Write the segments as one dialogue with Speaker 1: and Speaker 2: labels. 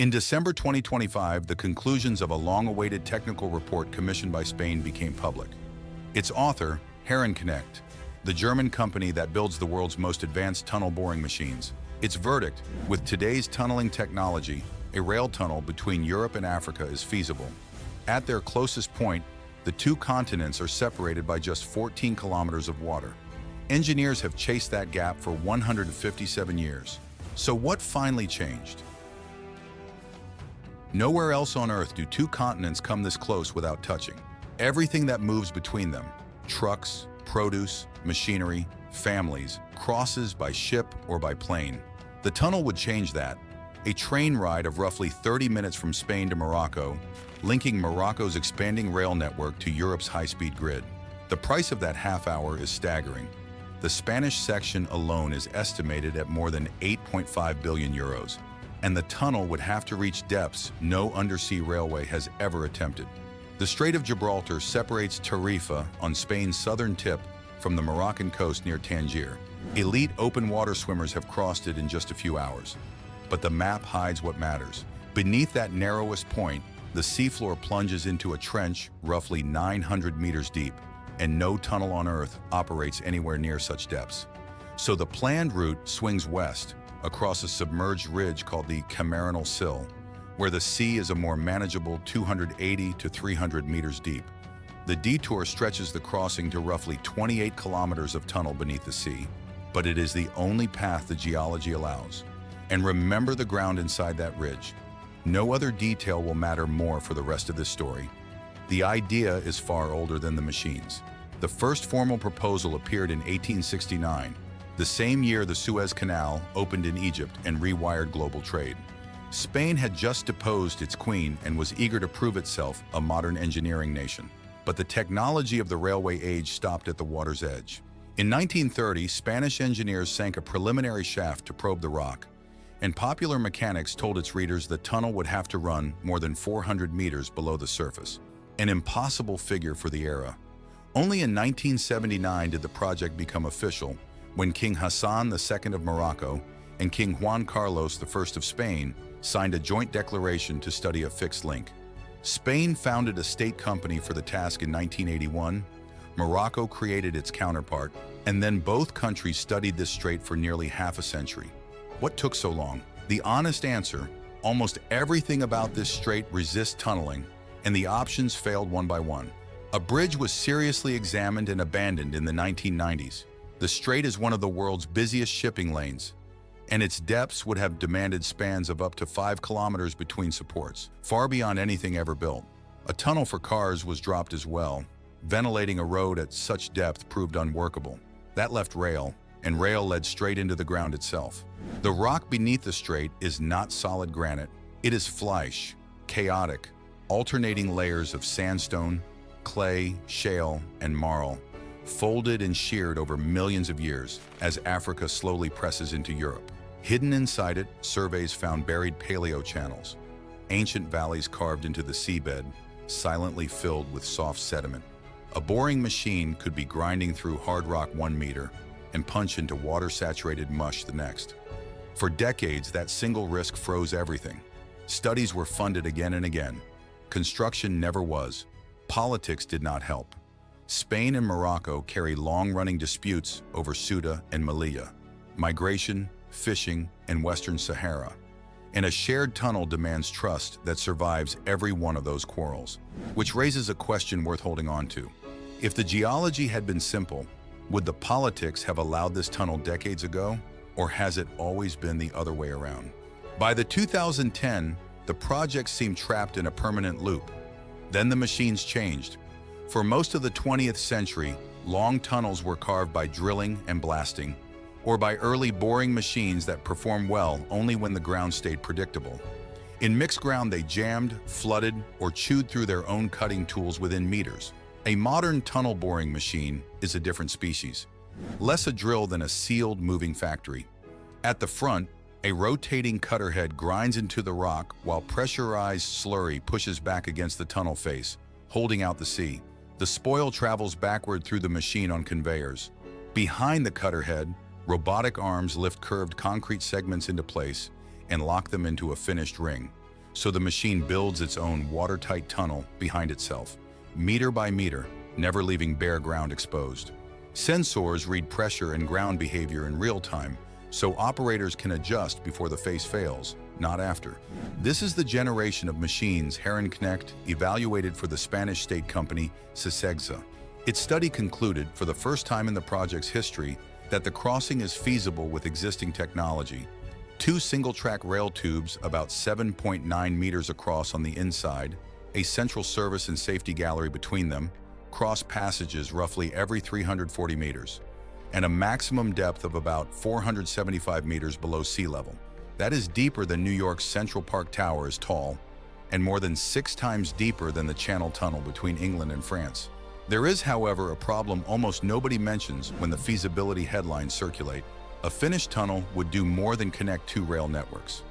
Speaker 1: In December 2025, the conclusions of a long-awaited technical report commissioned by Spain became public. Its author, Herrenknecht, the German company that builds the world's most advanced tunnel boring machines. Its verdict: with today's tunneling technology, a rail tunnel between Europe and Africa is feasible. At their closest point, the two continents are separated by just 14 kilometers of water. Engineers have chased that gap for 157 years. So what finally changed? Nowhere else on Earth do two continents come this close without touching. Everything that moves between them, trucks, produce, machinery, families, crosses by ship or by plane. The tunnel would change that. A train ride of roughly 30 minutes from Spain to Morocco, linking Morocco's expanding rail network to Europe's high-speed grid. The price of that half hour is staggering. The Spanish section alone is estimated at more than 8.5 billion euros, and the tunnel would have to reach depths no undersea railway has ever attempted. The Strait of Gibraltar separates Tarifa on Spain's southern tip from the Moroccan coast near Tangier. Elite open water swimmers have crossed it in just a few hours. But the map hides what matters. Beneath that narrowest point, the seafloor plunges into a trench roughly 900 meters deep, and no tunnel on Earth operates anywhere near such depths. So the planned route swings west, across a submerged ridge called the Cameronal Sill, where the sea is a more manageable 280 to 300 meters deep. The detour stretches the crossing to roughly 28 kilometers of tunnel beneath the sea, but it is the only path the geology allows. And remember the ground inside that ridge. No other detail will matter more for the rest of this story. The idea is far older than the machines. The first formal proposal appeared in 1869, the same year the Suez Canal opened in Egypt and rewired global trade. Spain had just deposed its queen and was eager to prove itself a modern engineering nation. But the technology of the railway age stopped at the water's edge. In 1930, Spanish engineers sank a preliminary shaft to probe the rock, and Popular Mechanics told its readers the tunnel would have to run more than 400 meters below the surface. An impossible figure for the era. Only in 1979 did the project become official, when King Hassan II of Morocco and King Juan Carlos I of Spain signed a joint declaration to study a fixed link. Spain founded a state company for the task in 1981, Morocco created its counterpart, and then both countries studied this strait for nearly half a century. What took so long? The honest answer: almost everything about this strait resists tunneling, and the options failed one by one. A bridge was seriously examined and abandoned in the 1990s. The strait is one of the world's busiest shipping lanes, and its depths would have demanded spans of up to 5 kilometers between supports, far beyond anything ever built. A tunnel for cars was dropped as well. Ventilating a road at such depth proved unworkable. That left rail, and rail led straight into the ground itself. The rock beneath the strait is not solid granite. It is flysch, chaotic, alternating layers of sandstone, clay, shale, and marl, folded and sheared over millions of years as Africa slowly presses into Europe. Hidden inside it, surveys found buried paleo channels, ancient valleys carved into the seabed, silently filled with soft sediment. A boring machine could be grinding through hard rock 1 meter and punch into water-saturated mush the next. For decades, that single risk froze everything. Studies were funded again and again. Construction never was. Politics did not help. Spain and Morocco carry long-running disputes over Ceuta and Melilla, migration, fishing, and Western Sahara. And a shared tunnel demands trust that survives every one of those quarrels. Which raises a question worth holding on to. If the geology had been simple, would the politics have allowed this tunnel decades ago, or has it always been the other way around? By the 2010, the project seemed trapped in a permanent loop. Then the machines changed. For most of the 20th century, long tunnels were carved by drilling and blasting, or by early boring machines that performed well only when the ground stayed predictable. In mixed ground, they jammed, flooded, or chewed through their own cutting tools within meters. A modern tunnel boring machine is a different species, less a drill than a sealed moving factory. At the front, a rotating cutter head grinds into the rock while pressurized slurry pushes back against the tunnel face, holding out the sea. The spoil travels backward through the machine on conveyors. Behind the cutter head, robotic arms lift curved concrete segments into place and lock them into a finished ring. so the machine builds its own watertight tunnel behind itself, meter by meter, never leaving bare ground exposed. Sensors read pressure and ground behavior in real time, so operators can adjust before the face fails, not after. This is the generation of machines Herrenknecht evaluated for the Spanish state company Sisegsa. Its study concluded, for the first time in the project's history, that the crossing is feasible with existing technology. Two single-track rail tubes about 7.9 meters across on the inside, a central service and safety gallery between them, cross passages roughly every 340 meters, and a maximum depth of about 475 meters below sea level. That is deeper than New York's Central Park Tower is tall, and more than 6 times deeper than the Channel Tunnel between England and France. There is, however, a problem almost nobody mentions when the feasibility headlines circulate. A finished tunnel would do more than connect 2 rail networks.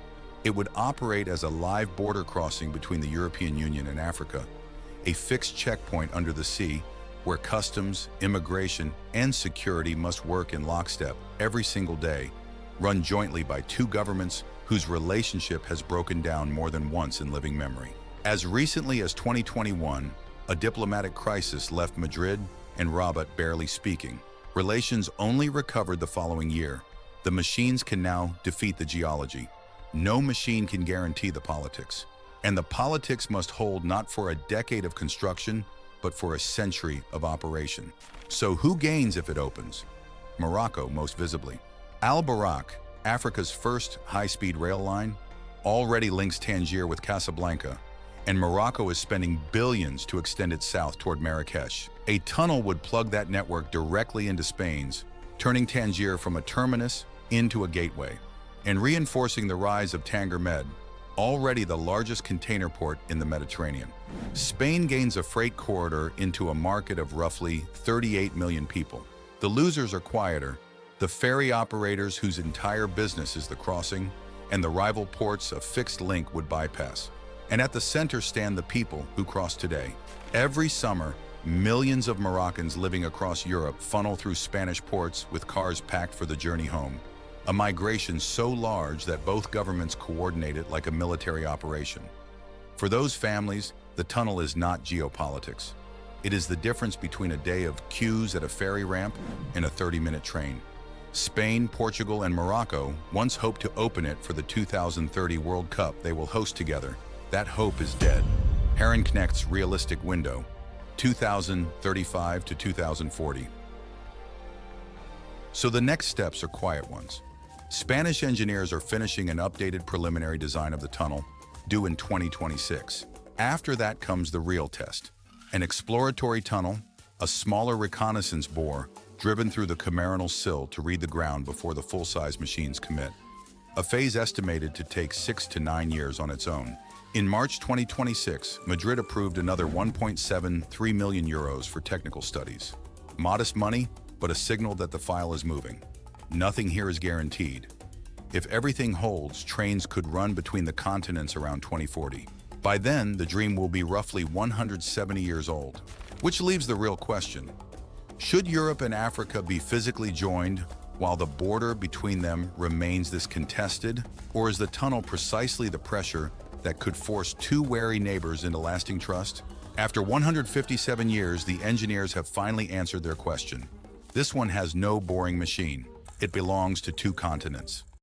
Speaker 1: It would operate as a live border crossing between the European Union and Africa, a fixed checkpoint under the sea where customs, immigration, and security must work in lockstep every single day, run jointly by 2 governments whose relationship has broken down more than once in living memory. As recently as 2021, a diplomatic crisis left Madrid and Rabat barely speaking. Relations only recovered the following year. The machines can now defeat the geology. No machine can guarantee the politics. And the politics must hold not for a decade of construction, but for a century of operation. So who gains if it opens? Morocco, most visibly. Al Barak, Africa's first high-speed rail line, already links Tangier with Casablanca, and Morocco is spending billions to extend it south toward Marrakesh. A tunnel would plug that network directly into Spain's, turning Tangier from a terminus into a gateway, and reinforcing the rise of Tanger Med, already the largest container port in the Mediterranean. Spain gains a freight corridor into a market of roughly 38 million people. The losers are quieter, the ferry operators whose entire business is the crossing, and the rival ports a fixed link would bypass. And at the center stand the people who cross today. Every summer, millions of Moroccans living across Europe funnel through Spanish ports with cars packed for the journey home. A migration so large that both governments coordinate it like a military operation. For those families, the tunnel is not geopolitics. It is the difference between a day of queues at a ferry ramp and a 30-minute train. Spain, Portugal, and Morocco once hoped to open it for the 2030 World Cup they will host together. That hope is dead. Herrenknecht's realistic window, 2035 to 2040. So the next steps are quiet ones. Spanish engineers are finishing an updated preliminary design of the tunnel, due in 2026. After that comes the real test. An exploratory tunnel, a smaller reconnaissance bore, driven through the chimeral sill to read the ground before the full-size machines commit. A phase estimated to take 6 to 9 years on its own. In March 2026, Madrid approved another 1.73 million euros for technical studies. Modest money, but a signal that the file is moving. Nothing here is guaranteed. If everything holds, trains could run between the continents around 2040. By then, the dream will be roughly 170 years old. Which leaves the real question. Should Europe and Africa be physically joined while the border between them remains this contested? Or is the tunnel precisely the pressure that could force 2 wary neighbors into lasting trust? After 157 years, the engineers have finally answered their question. This one has no boring machine. It belongs to 2 continents.